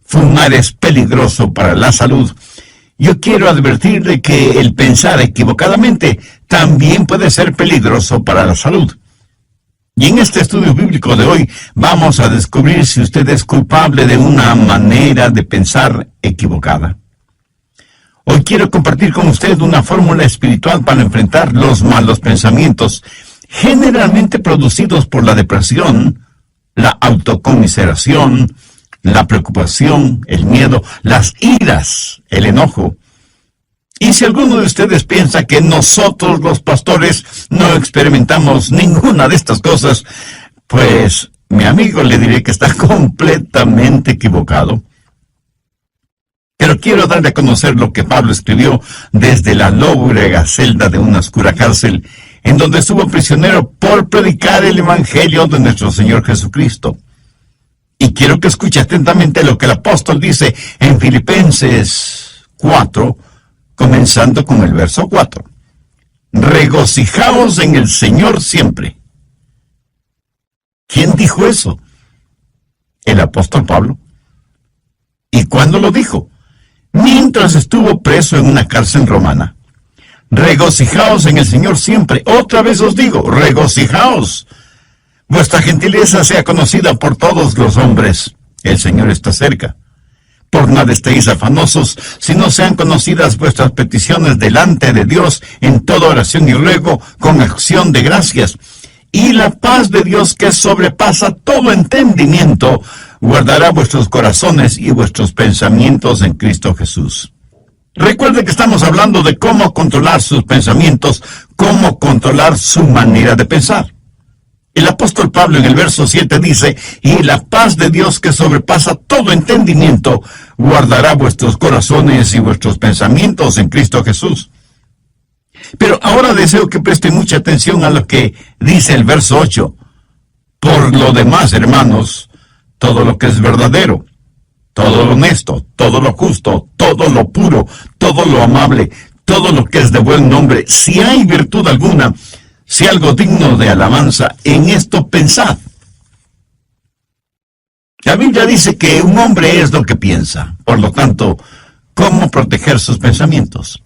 Fumar es peligroso para la salud. Yo quiero advertir de que el pensar equivocadamente también puede ser peligroso para la salud. Y en este estudio bíblico de hoy vamos a descubrir si usted es culpable de una manera de pensar equivocada. Hoy quiero compartir con usted una fórmula espiritual para enfrentar los malos pensamientos, generalmente producidos por la depresión, la autocomiseración, la preocupación, el miedo, las iras, el enojo. Y si alguno de ustedes piensa que nosotros los pastores no experimentamos ninguna de estas cosas, pues mi amigo le diré que está completamente equivocado. Pero quiero darle a conocer lo que Pablo escribió desde la lóbrega celda de una oscura cárcel, en donde estuvo prisionero por predicar el Evangelio de nuestro Señor Jesucristo. Y quiero que escuche atentamente lo que el apóstol dice en Filipenses 4, comenzando con el verso 4. Regocijaos en el Señor siempre. ¿Quién dijo eso? El apóstol Pablo. ¿Y cuándo lo dijo? Mientras estuvo preso en una cárcel romana. Regocijaos en el Señor siempre. Otra vez os digo, regocijaos. Vuestra gentileza sea conocida por todos los hombres. El Señor está cerca. Por nada estéis afanosos, sino sean conocidas vuestras peticiones delante de Dios en toda oración y ruego con acción de gracias. Y la paz de Dios, que sobrepasa todo entendimiento, guardará vuestros corazones y vuestros pensamientos en Cristo Jesús. Recuerde que estamos hablando de cómo controlar sus pensamientos, cómo controlar su manera de pensar. El apóstol Pablo en el verso 7 dice, y la paz de Dios que sobrepasa todo entendimiento, guardará vuestros corazones y vuestros pensamientos en Cristo Jesús. Pero ahora deseo que preste mucha atención a lo que dice el verso 8. Por lo demás, hermanos, todo lo que es verdadero, todo lo honesto, todo lo justo, todo lo puro, todo lo amable, todo lo que es de buen nombre, si hay virtud alguna, si algo digno de alabanza, en esto pensad. La Biblia dice que un hombre es lo que piensa. Por lo tanto, ¿cómo proteger sus pensamientos?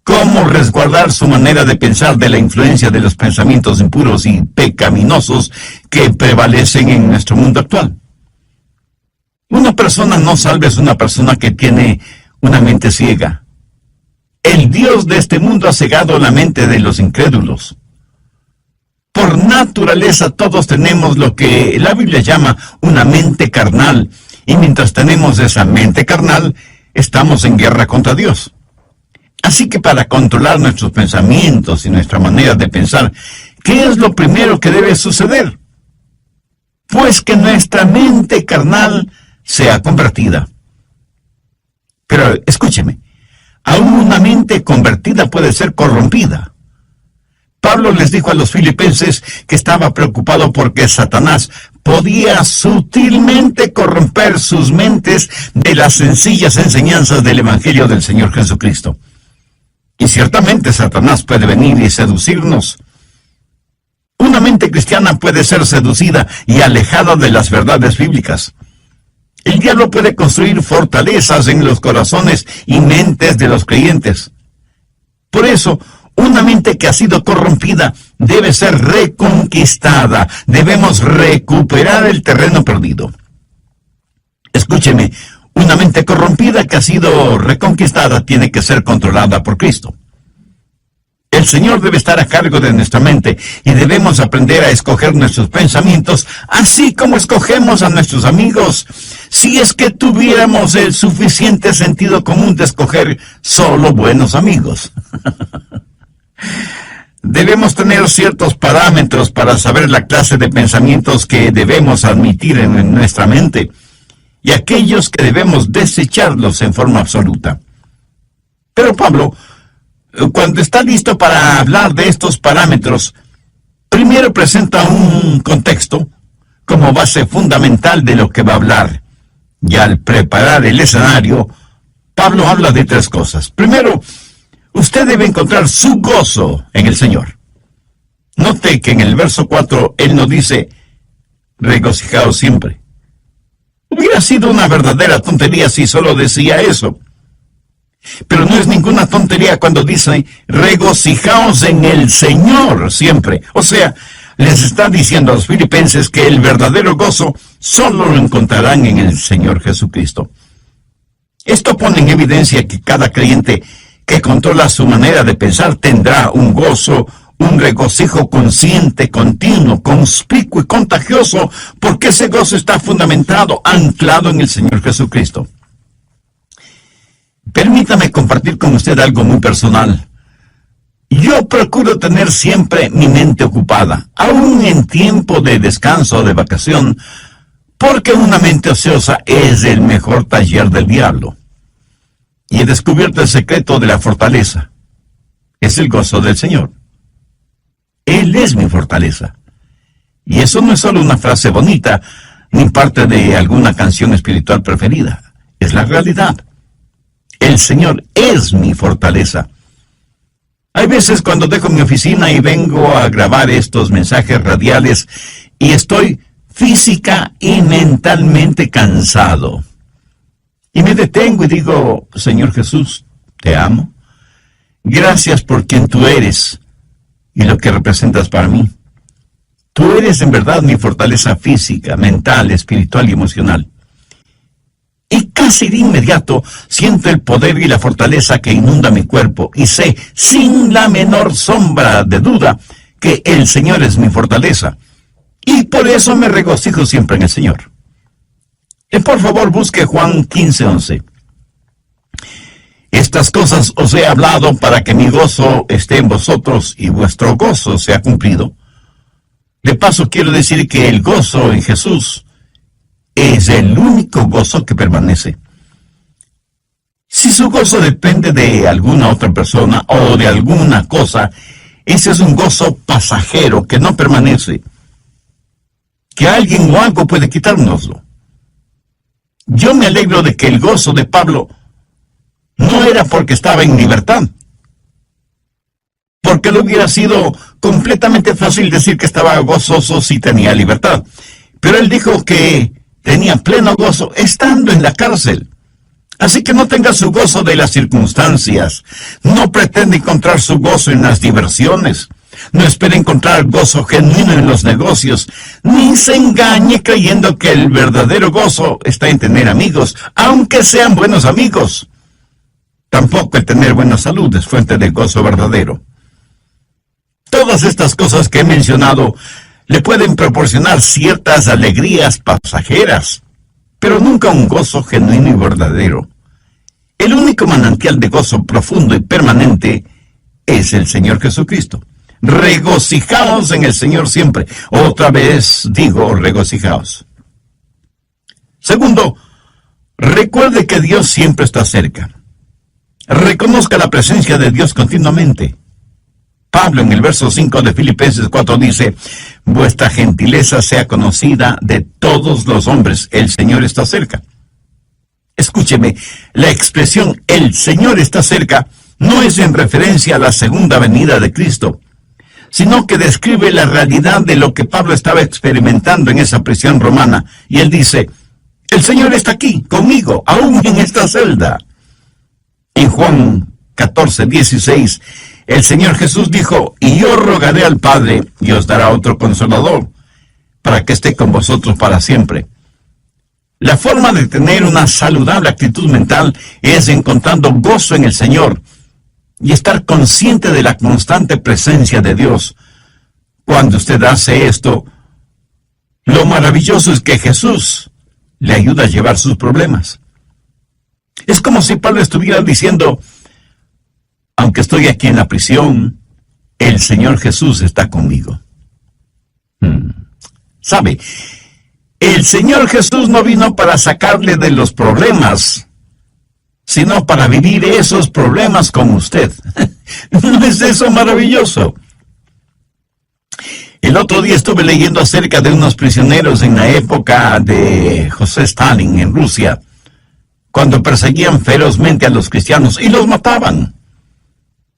¿Cómo resguardar su manera de pensar de la influencia de los pensamientos impuros y pecaminosos que prevalecen en nuestro mundo actual? Una persona no salva es una persona que tiene una mente ciega. El Dios de este mundo ha cegado la mente de los incrédulos. Por naturaleza todos tenemos lo que la Biblia llama una mente carnal, y mientras tenemos esa mente carnal, estamos en guerra contra Dios. Así que para controlar nuestros pensamientos y nuestra manera de pensar, ¿qué es lo primero que debe suceder? Pues que nuestra mente carnal sea convertida. Pero escúcheme, aún una mente convertida puede ser corrompida. Pablo les dijo a los filipenses que estaba preocupado porque Satanás podía sutilmente corromper sus mentes de las sencillas enseñanzas del Evangelio del Señor Jesucristo. Y ciertamente Satanás puede venir y seducirnos. Una mente cristiana puede ser seducida y alejada de las verdades bíblicas. El diablo puede construir fortalezas en los corazones y mentes de los creyentes. Por eso, una mente que ha sido corrompida debe ser reconquistada. Debemos recuperar el terreno perdido. Escúcheme, una mente corrompida que ha sido reconquistada tiene que ser controlada por Cristo. El Señor debe estar a cargo de nuestra mente y debemos aprender a escoger nuestros pensamientos, así como escogemos a nuestros amigos. Si es que tuviéramos el suficiente sentido común de escoger solo buenos amigos. Debemos tener ciertos parámetros para saber la clase de pensamientos que debemos admitir en nuestra mente y aquellos que debemos desecharlos en forma absoluta. Pero Pablo, cuando está listo para hablar de estos parámetros, primero presenta un contexto como base fundamental de lo que va a hablar. Y al preparar el escenario, Pablo habla de tres cosas. Primero, usted debe encontrar su gozo en el Señor. Note que en el verso 4 él nos dice, regocijaos siempre. Hubiera sido una verdadera tontería si solo decía eso. Pero no es ninguna tontería cuando dice, regocijaos en el Señor siempre. O sea, les está diciendo a los filipenses que el verdadero gozo solo lo encontrarán en el Señor Jesucristo. Esto pone en evidencia que cada creyente que controla su manera de pensar tendrá un gozo, un regocijo consciente, continuo, conspicuo y contagioso, porque ese gozo está fundamentado, anclado en el Señor Jesucristo. Permítame compartir con usted algo muy personal. Yo procuro tener siempre mi mente ocupada, aún en tiempo de descanso o de vacación, porque una mente ociosa es el mejor taller del diablo. Y he descubierto el secreto de la fortaleza. Es el gozo del Señor. Él es mi fortaleza. Y eso no es solo una frase bonita, ni parte de alguna canción espiritual preferida. Es la realidad. El Señor es mi fortaleza. Hay veces cuando dejo mi oficina y vengo a grabar estos mensajes radiales y estoy física y mentalmente cansado. Y me detengo y digo, Señor Jesús, te amo. Gracias por quien tú eres y lo que representas para mí. Tú eres en verdad mi fortaleza física, mental, espiritual y emocional. Y casi de inmediato siento el poder y la fortaleza que inunda mi cuerpo y sé, sin la menor sombra de duda, que el Señor es mi fortaleza. Y por eso me regocijo siempre en el Señor. Por favor, busque Juan 15:11. Estas cosas os he hablado para que mi gozo esté en vosotros y vuestro gozo sea cumplido. De paso, quiero decir que el gozo en Jesús es el único gozo que permanece. Si su gozo depende de alguna otra persona o de alguna cosa, ese es un gozo pasajero que no permanece. Que alguien o algo puede quitárnoslo. Yo me alegro de que el gozo de Pablo no era porque estaba en libertad. Porque le hubiera sido completamente fácil decir que estaba gozoso si tenía libertad. Pero él dijo que tenía pleno gozo estando en la cárcel. Así que no tenga su gozo de las circunstancias. No pretende encontrar su gozo en las diversiones. No espere encontrar gozo genuino en los negocios. Ni se engañe creyendo que el verdadero gozo está en tener amigos, aunque sean buenos amigos. Tampoco el tener buena salud es fuente de gozo verdadero. Todas estas cosas que he mencionado le pueden proporcionar ciertas alegrías pasajeras, pero nunca un gozo genuino y verdadero. El único manantial de gozo profundo y permanente es el Señor Jesucristo. Regocijaos en el Señor siempre. Otra vez digo, regocijaos. Segundo, recuerde que Dios siempre está cerca. Reconozca la presencia de Dios continuamente. Pablo en el verso 5 de Filipenses 4 dice, vuestra gentileza sea conocida de todos los hombres, el Señor está cerca. Escúcheme, la expresión el Señor está cerca no es en referencia a la segunda venida de Cristo, sino que describe la realidad de lo que Pablo estaba experimentando en esa prisión romana. Y él dice, el Señor está aquí, conmigo, aún en esta celda. En Juan 14:16, el Señor Jesús dijo, y yo rogaré al Padre, y os dará otro consolador, para que esté con vosotros para siempre. La forma de tener una saludable actitud mental es encontrando gozo en el Señor, y estar consciente de la constante presencia de Dios. Cuando usted hace esto, lo maravilloso es que Jesús le ayuda a llevar sus problemas. Es como si Pablo estuviera diciendo, aunque estoy aquí en la prisión, el Señor Jesús está conmigo. ¿Sabe? El Señor Jesús no vino para sacarle de los problemas, sino para vivir esos problemas con usted. ¿No es eso maravilloso? El otro día estuve leyendo acerca de unos prisioneros en la época de José Stalin en Rusia, cuando perseguían ferozmente a los cristianos y los mataban.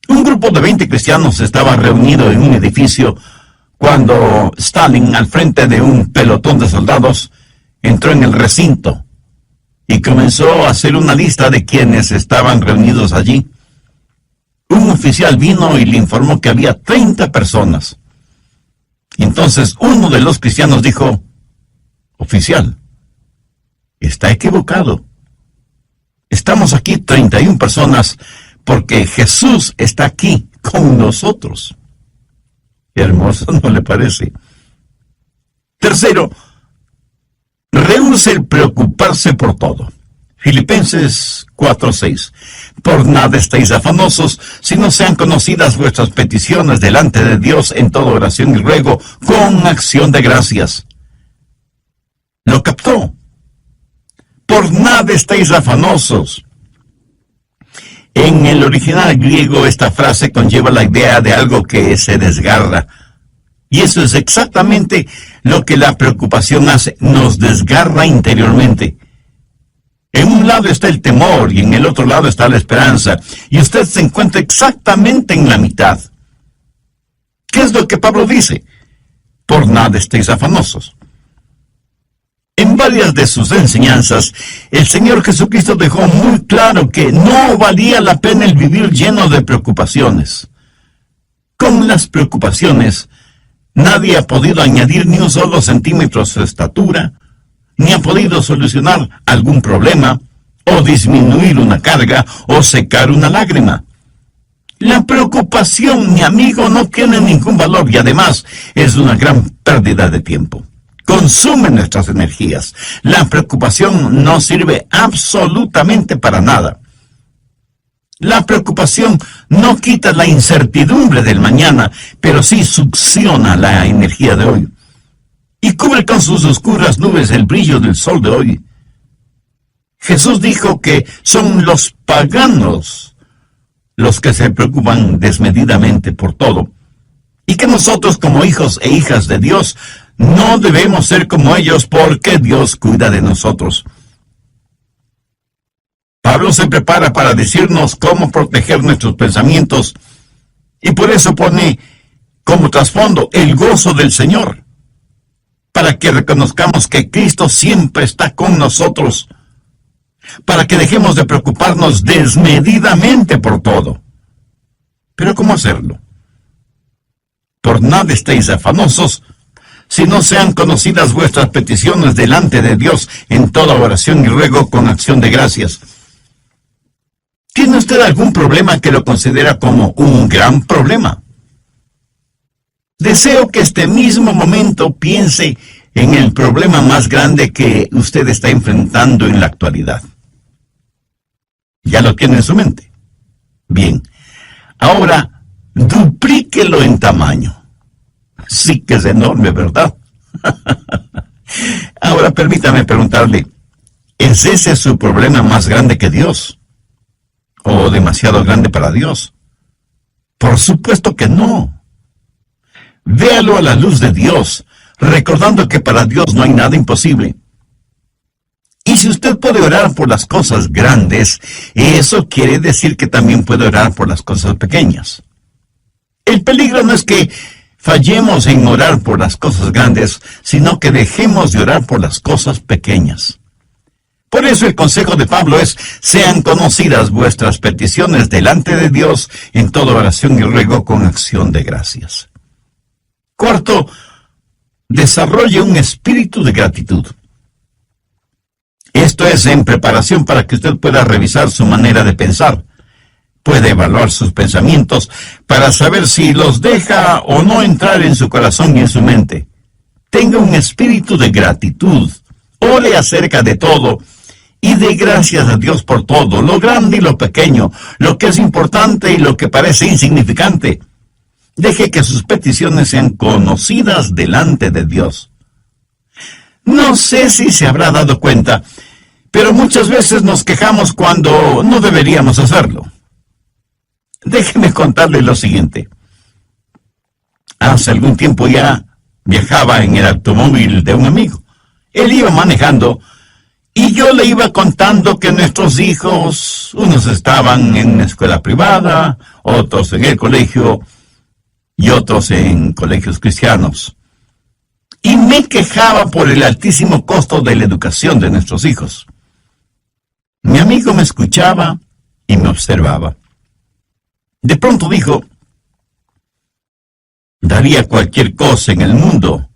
Un grupo de 20 cristianos estaba reunido en un edificio cuando Stalin, al frente de un pelotón de soldados, entró en el recinto y comenzó a hacer una lista de quienes estaban reunidos allí. Un oficial vino y le informó que había 30 personas. Entonces uno de los cristianos dijo: oficial, está equivocado. Estamos aquí 31 personas porque Jesús está aquí con nosotros. Qué hermoso, ¿no le parece? Tercero, rehúse el preocuparse por todo. Filipenses 4:6. Por nada estéis afanosos, sino sean conocidas vuestras peticiones delante de Dios en toda oración y ruego, con acción de gracias. ¿Lo captó? Por nada estéis afanosos. En el original griego esta frase conlleva la idea de algo que se desgarra. Y eso es exactamente lo que la preocupación hace, nos desgarra interiormente. En un lado está el temor y en el otro lado está la esperanza, y usted se encuentra exactamente en la mitad. ¿Qué es lo que Pablo dice? Por nada estéis afanosos. En varias de sus enseñanzas, el Señor Jesucristo dejó muy claro que no valía la pena el vivir lleno de preocupaciones. Con las preocupaciones, nadie ha podido añadir ni un solo centímetro a su estatura, ni ha podido solucionar algún problema, o disminuir una carga, o secar una lágrima. La preocupación, mi amigo, no tiene ningún valor y además es una gran pérdida de tiempo. Consume nuestras energías. La preocupación no sirve absolutamente para nada. La preocupación no quita la incertidumbre del mañana, pero sí succiona la energía de hoy. Y cubre con sus oscuras nubes el brillo del sol de hoy. Jesús dijo que son los paganos los que se preocupan desmedidamente por todo, y que nosotros como hijos e hijas de Dios no debemos ser como ellos porque Dios cuida de nosotros. Pablo se prepara para decirnos cómo proteger nuestros pensamientos, y por eso pone como trasfondo el gozo del Señor, para que reconozcamos que Cristo siempre está con nosotros, para que dejemos de preocuparnos desmedidamente por todo. ¿Pero cómo hacerlo? Por nada estéis afanosos, si no sean conocidas vuestras peticiones delante de Dios en toda oración y ruego con acción de gracias. ¿Tiene usted algún problema que lo considera como un gran problema? Deseo que este mismo momento piense en el problema más grande que usted está enfrentando en la actualidad. ¿Ya lo tiene en su mente? Bien. Ahora, duplíquelo en tamaño. Sí que es enorme, ¿verdad? Ahora permítame preguntarle, ¿es ese su problema más grande que Dios? ¿O demasiado grande para Dios? Por supuesto que no. Véalo a la luz de Dios, recordando que para Dios no hay nada imposible. Y si usted puede orar por las cosas grandes, eso quiere decir que también puede orar por las cosas pequeñas. El peligro no es que fallemos en orar por las cosas grandes, sino que dejemos de orar por las cosas pequeñas. Por eso el consejo de Pablo es: sean conocidas vuestras peticiones delante de Dios en toda oración y ruego con acción de gracias. Cuarto, desarrolle un espíritu de gratitud. Esto es en preparación para que usted pueda revisar su manera de pensar. Puede evaluar sus pensamientos para saber si los deja o no entrar en su corazón y en su mente. Tenga un espíritu de gratitud. Ore acerca de todo y dé gracias a Dios por todo, lo grande y lo pequeño, lo que es importante y lo que parece insignificante. Deje que sus peticiones sean conocidas delante de Dios. No sé si se habrá dado cuenta, pero muchas veces nos quejamos cuando no deberíamos hacerlo. Déjeme contarle lo siguiente. Hace algún tiempo ya viajaba en el automóvil de un amigo. Él iba manejando y yo le iba contando que nuestros hijos, unos estaban en escuela privada, otros en el colegio y otros en colegios cristianos. Y me quejaba por el altísimo costo de la educación de nuestros hijos. me escuchaba y me observaba. De pronto dijo: daría cualquier cosa en el mundo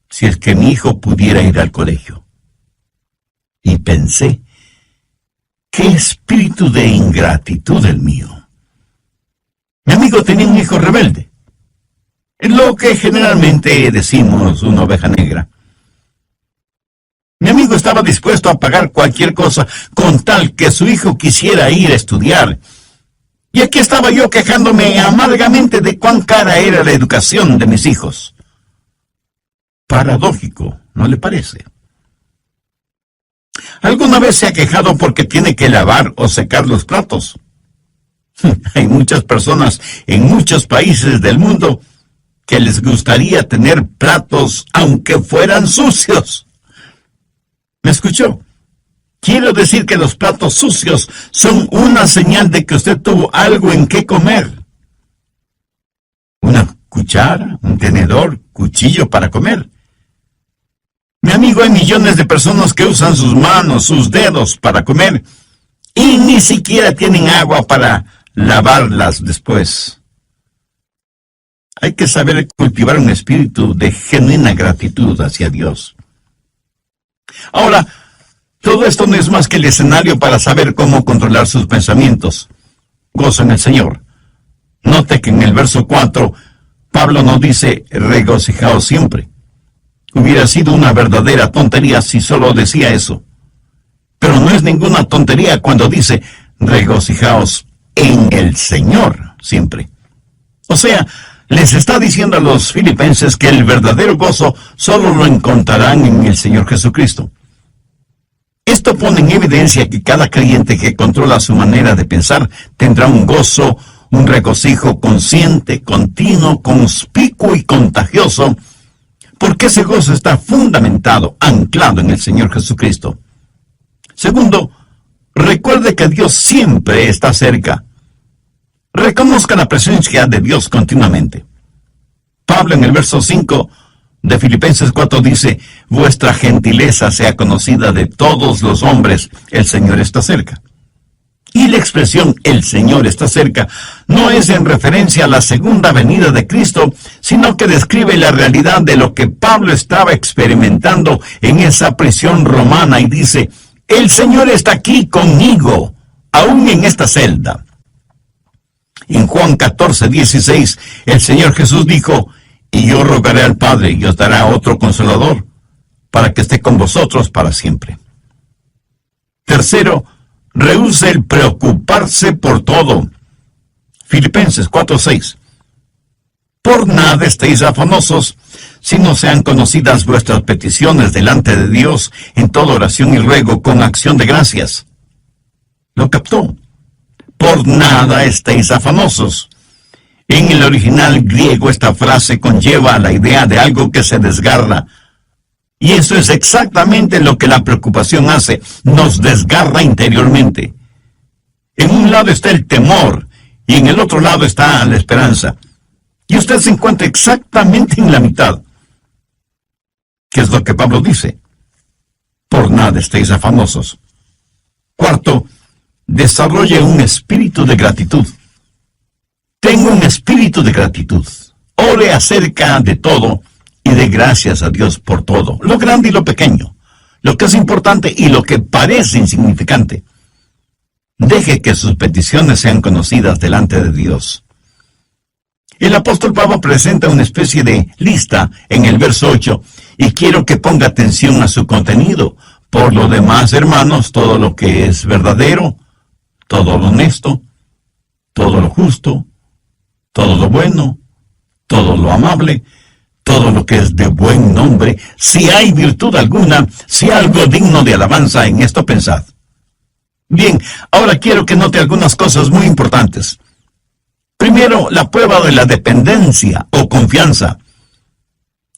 si es que mi hijo pudiera ir al colegio. Y pensé: qué espíritu de ingratitud el mío. Mi amigo tenía un hijo rebelde, lo que generalmente decimos una oveja negra. Mi amigo estaba dispuesto a pagar cualquier cosa con tal que su hijo quisiera ir a estudiar. Y aquí estaba yo quejándome amargamente de cuán cara era la educación de mis hijos. Paradójico, ¿no le parece? ¿Alguna vez se ha quejado porque tiene que lavar o secar los platos? Hay muchas personas en muchos países del mundo que les gustaría tener platos aunque fueran sucios. ¿Me escuchó? Quiero decir que los platos sucios son una señal de que usted tuvo algo en qué comer. Una cuchara, un tenedor, cuchillo para comer. Mi amigo, hay millones de personas que usan sus manos, sus dedos para comer y ni siquiera tienen agua para lavarlas después. Hay que saber cultivar un espíritu de genuina gratitud hacia Dios. Ahora, todo esto no es más que el escenario para saber cómo controlar sus pensamientos. Gozo en el Señor. Note que en el verso 4, Pablo nos dice: regocijaos siempre. Hubiera sido una verdadera tontería si solo decía eso. Pero no es ninguna tontería cuando dice: regocijaos en el Señor siempre. O sea, les está diciendo a los filipenses que el verdadero gozo solo lo encontrarán en el Señor Jesucristo. Esto pone en evidencia que cada creyente que controla su manera de pensar tendrá un gozo, un regocijo consciente, continuo, conspicuo y contagioso, porque ese gozo está fundamentado, anclado en el Señor Jesucristo. Segundo, recuerde que Dios siempre está cerca. Reconozca la presencia de Dios continuamente. Pablo en el verso 5 de Filipenses 4 dice: vuestra gentileza sea conocida de todos los hombres, el Señor está cerca. Y la expresión "el Señor está cerca" no es en referencia a la segunda venida de Cristo, sino que describe la realidad de lo que Pablo estaba experimentando en esa prisión romana, y dice: el Señor está aquí conmigo, aún en esta celda. En Juan 14:16, el Señor Jesús dijo: y yo rogaré al Padre y os dará otro consolador, para que esté con vosotros para siempre. Tercero, rehúse el preocuparse por todo. Filipenses 4:6. Por nada estéis afanosos, sino sean conocidas vuestras peticiones delante de Dios en toda oración y ruego con acción de gracias. ¿Lo captó? Por nada estéis afanosos. En el original griego esta frase conlleva la idea de algo que se desgarra. Y eso es exactamente lo que la preocupación hace, nos desgarra interiormente. En un lado está el temor y en el otro lado está la esperanza. Y usted se encuentra exactamente en la mitad. ¿Qué es lo que Pablo dice? Por nada estéis afanosos. Cuarto, desarrolle un espíritu de gratitud. Tengo un espíritu de gratitud. Ore acerca de todo y de gracias a Dios por todo, lo grande y lo pequeño, lo que es importante y lo que parece insignificante. Deje que sus peticiones sean conocidas delante de Dios. El apóstol Pablo presenta una especie de lista en el verso 8, y quiero que ponga atención a su contenido. Por lo demás, hermanos, todo lo que es verdadero, todo lo honesto, todo lo justo, todo lo bueno, todo lo amable, todo lo que es de buen nombre, si hay virtud alguna, si algo digno de alabanza, en esto pensad. Bien, ahora quiero que note algunas cosas muy importantes. Primero, la prueba de la dependencia o confianza.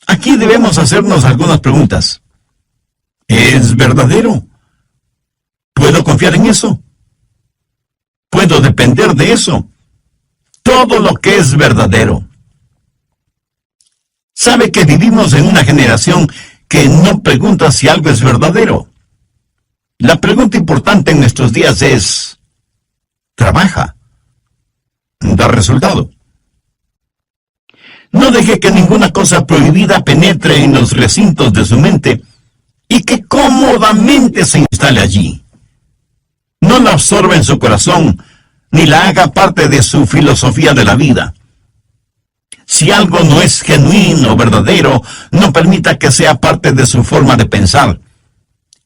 Aquí debemos hacernos algunas preguntas. ¿Es verdadero? ¿Puedo confiar en eso? ¿Puedo depender de eso? Todo lo que es verdadero. ¿Sabe que vivimos en una generación que no pregunta si algo es verdadero? La pregunta importante en nuestros días es, ¿trabaja? ¿Da resultado? No deje que ninguna cosa prohibida penetre en los recintos de su mente y que cómodamente se instale allí. No la absorba en su corazón, ni la haga parte de su filosofía de la vida. Si algo no es genuino o verdadero, no permita que sea parte de su forma de pensar.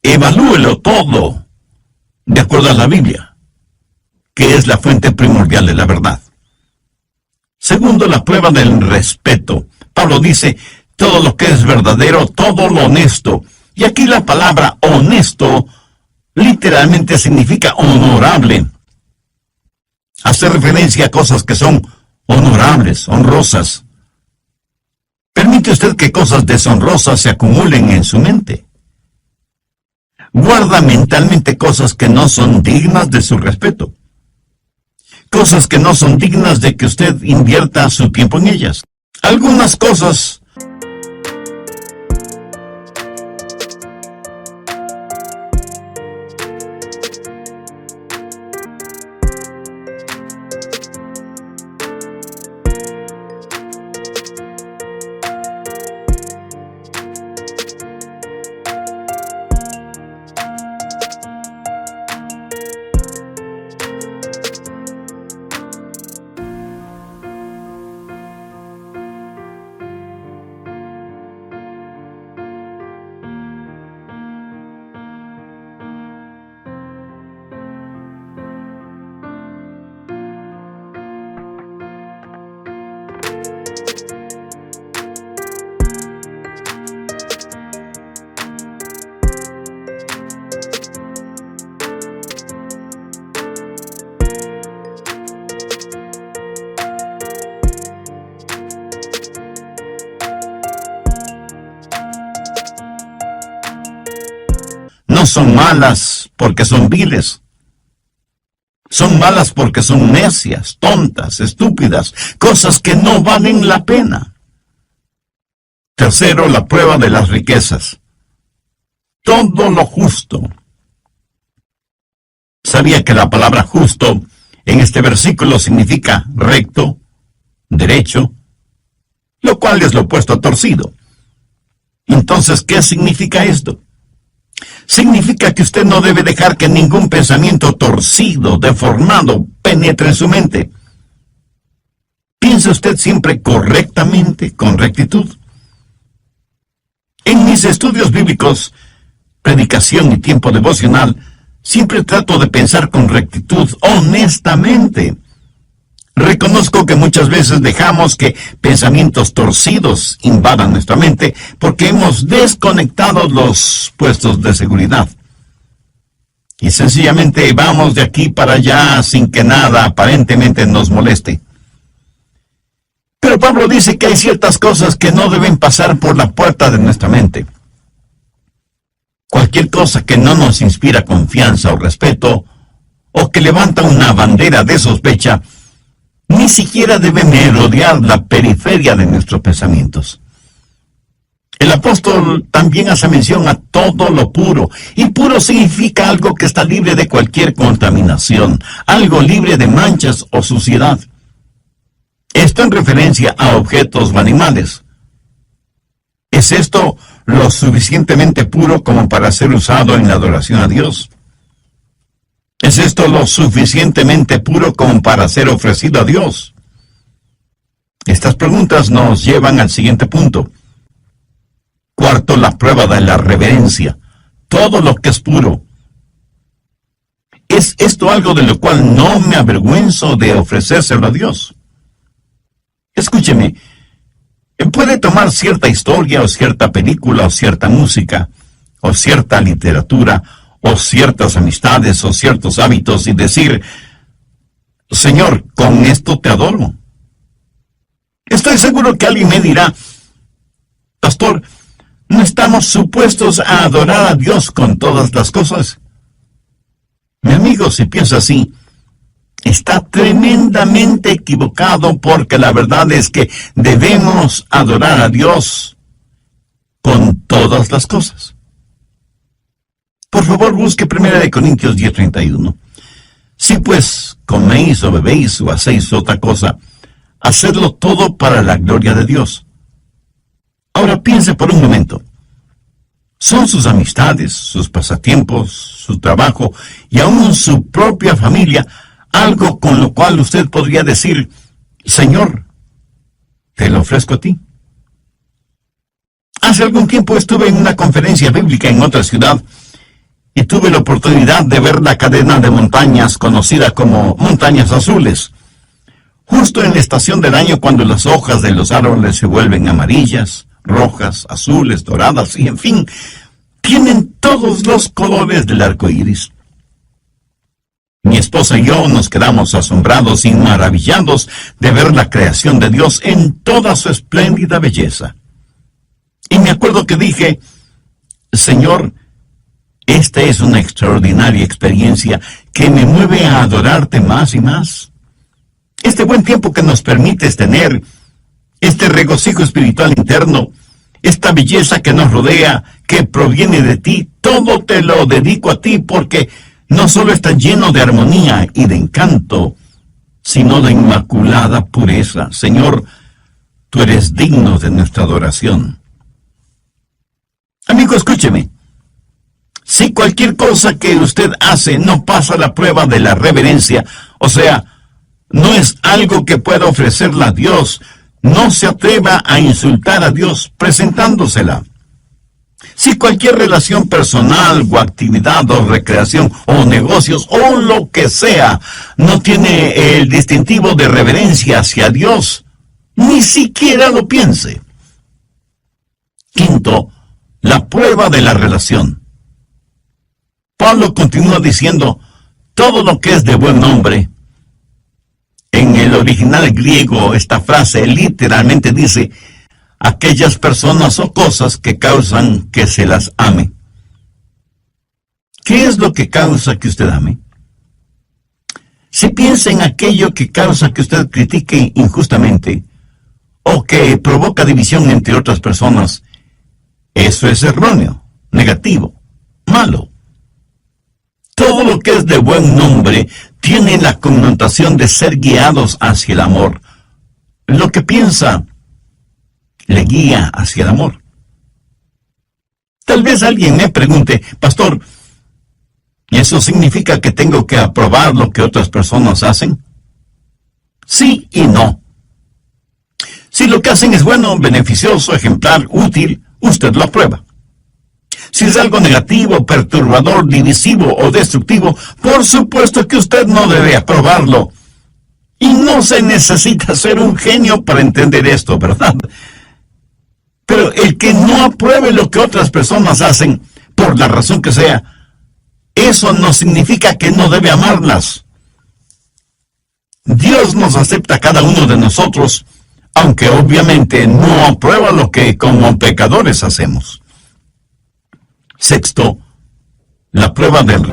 Evalúelo todo de acuerdo a la Biblia, que es la fuente primordial de la verdad. Segundo, la prueba del respeto. Pablo dice, todo lo que es verdadero, todo lo honesto. Y aquí la palabra honesto literalmente significa honorable. Hace referencia a cosas que son honorables, honrosas. ¿Permite usted que cosas deshonrosas se acumulen en su mente? Guarda mentalmente cosas que no son dignas de su respeto. Cosas que no son dignas de que usted invierta su tiempo en ellas. Algunas cosas no son malas porque son viles. Son malas porque son necias, tontas, estúpidas, cosas que no valen la pena. Tercero, la prueba de las riquezas. Todo lo justo. ¿Sabía que la palabra justo en este versículo significa recto, derecho, lo cual es lo opuesto a torcido? Entonces, ¿qué significa esto? Significa que usted no debe dejar que ningún pensamiento torcido, deformado, penetre en su mente. ¿Piensa usted siempre correctamente, con rectitud? En mis estudios bíblicos, predicación y tiempo devocional, siempre trato de pensar con rectitud, honestamente. Reconozco que muchas veces dejamos que pensamientos torcidos invadan nuestra mente porque hemos desconectado los puestos de seguridad. Y sencillamente vamos de aquí para allá sin que nada aparentemente nos moleste. Pero Pablo dice que hay ciertas cosas que no deben pasar por la puerta de nuestra mente. Cualquier cosa que no nos inspira confianza o respeto, o que levanta una bandera de sospecha, ni siquiera debe merodear la periferia de nuestros pensamientos. El apóstol también hace mención a todo lo puro, y puro significa algo que está libre de cualquier contaminación, algo libre de manchas o suciedad. Esto en referencia a objetos o animales. ¿Es esto lo suficientemente puro como para ser usado en la adoración a Dios? ¿Es esto lo suficientemente puro como para ser ofrecido a Dios? Estas preguntas nos llevan al siguiente punto. Cuarto, la prueba de la reverencia. Todo lo que es puro. ¿Es esto algo de lo cual no me avergüenzo de ofrecérselo a Dios? Escúcheme, puede tomar cierta historia o cierta película o cierta música o cierta literatura o ciertas amistades o ciertos hábitos y decir, Señor, con esto te adoro. Estoy seguro que alguien me dirá, Pastor, ¿no estamos supuestos a adorar a Dios con todas las cosas? Mi amigo, si piensa así, está tremendamente equivocado, porque la verdad es que debemos adorar a Dios con todas las cosas. Por favor, busque 1 Corintios 10:31. Si pues coméis o bebéis o hacéis otra cosa, hacedlo todo para la gloria de Dios. Ahora piense por un momento. ¿Son sus amistades, sus pasatiempos, su trabajo y aún su propia familia algo con lo cual usted podría decir, Señor, te lo ofrezco a ti? Hace algún tiempo estuve en una conferencia bíblica en otra ciudad y tuve la oportunidad de ver la cadena de montañas conocida como Montañas Azules. Justo en la estación del año cuando las hojas de los árboles se vuelven amarillas, rojas, azules, doradas y en fin, tienen todos los colores del arco iris. Mi esposa y yo nos quedamos asombrados y maravillados de ver la creación de Dios en toda su espléndida belleza. Y me acuerdo que dije, Señor, esta es una extraordinaria experiencia que me mueve a adorarte más y más. Este buen tiempo que nos permites tener, este regocijo espiritual interno, esta belleza que nos rodea, que proviene de ti, todo te lo dedico a ti porque no solo está lleno de armonía y de encanto, sino de inmaculada pureza. Señor, tú eres digno de nuestra adoración. Amigo, escúcheme. Si cualquier cosa que usted hace no pasa la prueba de la reverencia, o sea, no es algo que pueda ofrecerle a Dios, no se atreva a insultar a Dios presentándosela. Si cualquier relación personal o actividad o recreación o negocios o lo que sea no tiene el distintivo de reverencia hacia Dios, ni siquiera lo piense. Quinto, la prueba de la relación. Pablo continúa diciendo, todo lo que es de buen nombre. En el original griego, esta frase literalmente dice, aquellas personas o cosas que causan que se las ame. ¿Qué es lo que causa que usted ame? Si piensa en aquello que causa que usted critique injustamente, o que provoca división entre otras personas, eso es erróneo, negativo, malo. Todo lo que es de buen nombre tiene la connotación de ser guiados hacia el amor. Lo que piensa le guía hacia el amor. Tal vez alguien me pregunte, pastor, ¿eso significa que tengo que aprobar lo que otras personas hacen? Sí y no. Si lo que hacen es bueno, beneficioso, ejemplar, útil, usted lo aprueba. Si es algo negativo, perturbador, divisivo o destructivo, por supuesto que usted no debe aprobarlo. Y no se necesita ser un genio para entender esto, ¿verdad? Pero el que no apruebe lo que otras personas hacen, por la razón que sea, eso no significa que no debe amarlas. Dios nos acepta a cada uno de nosotros, aunque obviamente no aprueba lo que como pecadores hacemos. Sexto, la prueba del...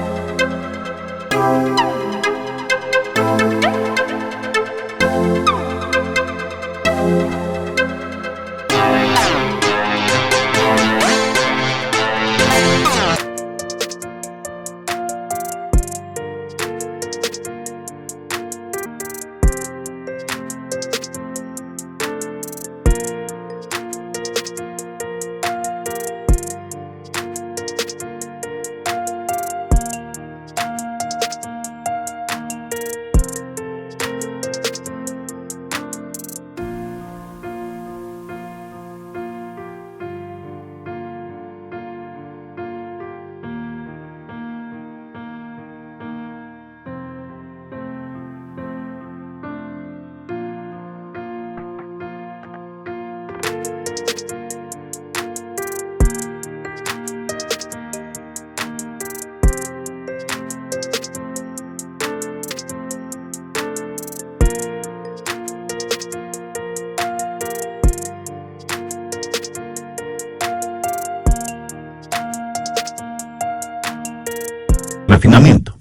refinamiento.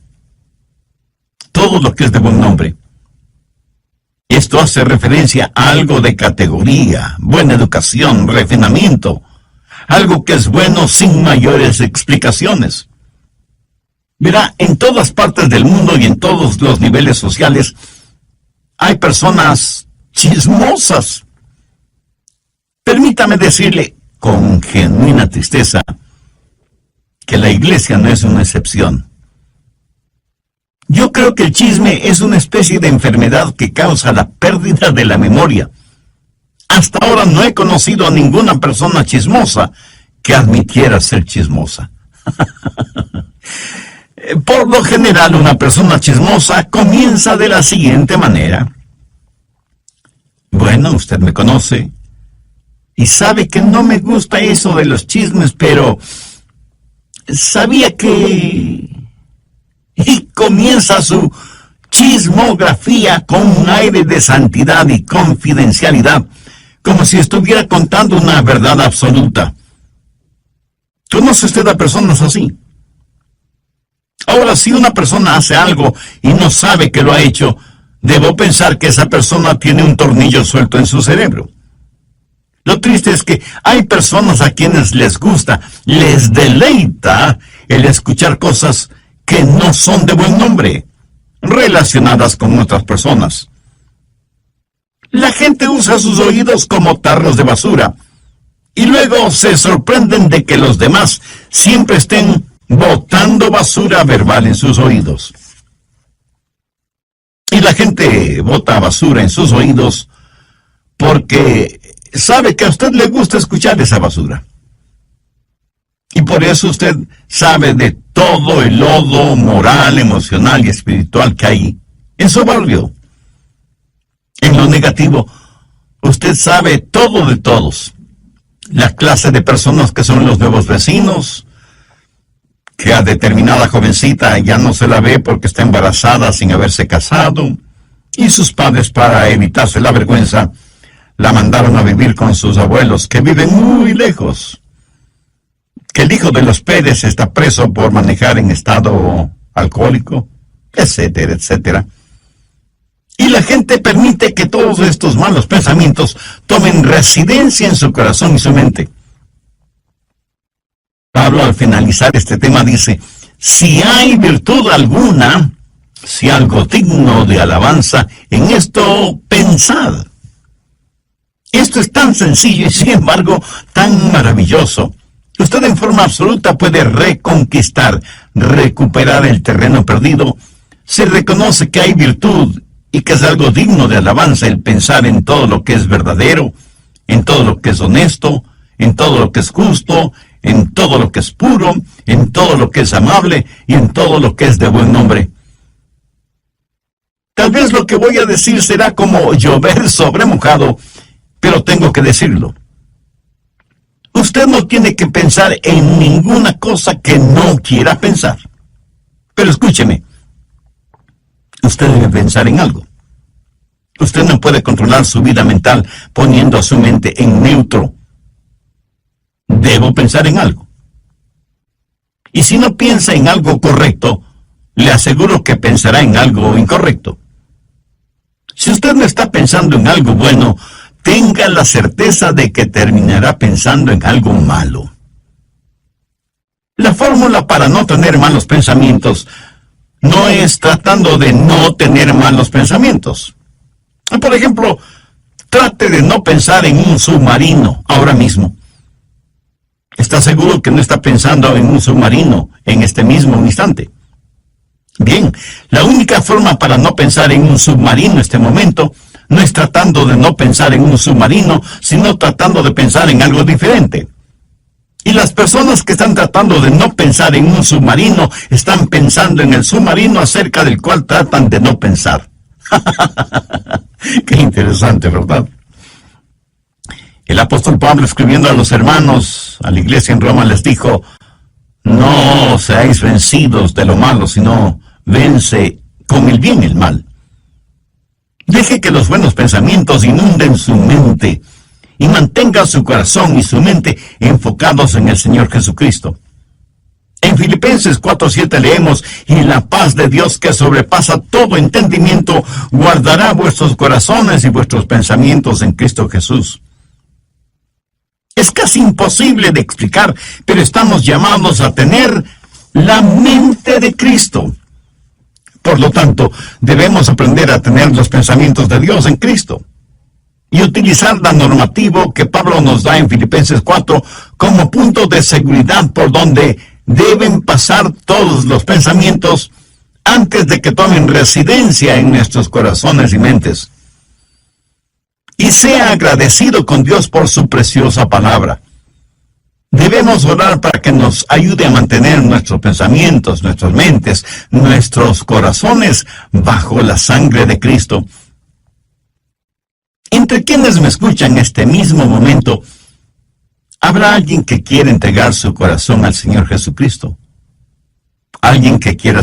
Todo lo que es de buen nombre. Esto hace referencia a algo de categoría, buena educación, refinamiento, algo que es bueno sin mayores explicaciones. Verá, en todas partes del mundo y en todos los niveles sociales hay personas chismosas. Permítame decirle con genuina tristeza que la iglesia no es una excepción. Yo creo que el chisme es una especie de enfermedad que causa la pérdida de la memoria. Hasta ahora no he conocido a ninguna persona chismosa que admitiera ser chismosa. Por lo general, una persona chismosa comienza de la siguiente manera. Bueno, usted me conoce y sabe que no me gusta eso de los chismes, pero sabía que... Y comienza su chismografía con un aire de santidad y confidencialidad, como si estuviera contando una verdad absoluta. ¿Conoce usted a personas así? Ahora, si una persona hace algo y no sabe que lo ha hecho, debo pensar que esa persona tiene un tornillo suelto en su cerebro. Lo triste es que hay personas a quienes les gusta, les deleita el escuchar cosas que no son de buen nombre, relacionadas con otras personas. La gente usa sus oídos como tarros de basura, y luego se sorprenden de que los demás siempre estén botando basura verbal en sus oídos. Y la gente bota basura en sus oídos porque sabe que a usted le gusta escuchar esa basura. Y por eso usted sabe de todo el lodo moral, emocional y espiritual que hay en su barrio. En lo negativo, usted sabe todo de todos. La clase de personas que son los nuevos vecinos, que a determinada jovencita ya no se la ve porque está embarazada sin haberse casado, y sus padres, para evitarse la vergüenza, la mandaron a vivir con sus abuelos, que viven muy lejos. Que el hijo de los Pérez está preso por manejar en estado alcohólico, etcétera, etcétera. Y la gente permite que todos estos malos pensamientos tomen residencia en su corazón y su mente. Pablo, al finalizar este tema, dice: si hay virtud alguna, si algo digno de alabanza, en esto pensad. Esto es tan sencillo y sin embargo tan maravilloso. Usted en forma absoluta puede reconquistar, recuperar el terreno perdido. Se reconoce que hay virtud y que es algo digno de alabanza el pensar en todo lo que es verdadero, en todo lo que es honesto, en todo lo que es justo, en todo lo que es puro, en todo lo que es amable y en todo lo que es de buen nombre. Tal vez lo que voy a decir será como llover sobre mojado, pero tengo que decirlo. Usted no tiene que pensar en ninguna cosa que no quiera pensar. Pero escúcheme, usted debe pensar en algo. Usted no puede controlar su vida mental poniendo a su mente en neutro. Debo pensar en algo. Y si no piensa en algo correcto, le aseguro que pensará en algo incorrecto. Si usted no está pensando en algo bueno, tenga la certeza de que terminará pensando en algo malo. La fórmula para no tener malos pensamientos no es tratando de no tener malos pensamientos. Por ejemplo, trate de no pensar en un submarino ahora mismo. ¿Está seguro que no está pensando en un submarino en este mismo instante? Bien, la única forma para no pensar en un submarino en este momento no es tratando de no pensar en un submarino, sino tratando de pensar en algo diferente. Y las personas que están tratando de no pensar en un submarino, están pensando en el submarino acerca del cual tratan de no pensar. Qué interesante, ¿verdad? El apóstol Pablo, escribiendo a los hermanos, a la iglesia en Roma, les dijo: no seáis vencidos de lo malo, sino vence con el bien el mal. Deje que los buenos pensamientos inunden su mente y mantenga su corazón y su mente enfocados en el Señor Jesucristo. En Filipenses 4:7 leemos: y la paz de Dios, que sobrepasa todo entendimiento, guardará vuestros corazones y vuestros pensamientos en Cristo Jesús. Es casi imposible de explicar, pero estamos llamados a tener la mente de Cristo. Por lo tanto, debemos aprender a tener los pensamientos de Dios en Cristo y utilizar la normativa que Pablo nos da en Filipenses 4 como punto de seguridad por donde deben pasar todos los pensamientos antes de que tomen residencia en nuestros corazones y mentes. Y sea agradecido con Dios por su preciosa palabra. Debemos orar para que nos ayude a mantener nuestros pensamientos, nuestras mentes, nuestros corazones bajo la sangre de Cristo. Entre quienes me escuchan en este mismo momento, ¿habrá alguien que quiera entregar su corazón al Señor Jesucristo? ¿Alguien que quiera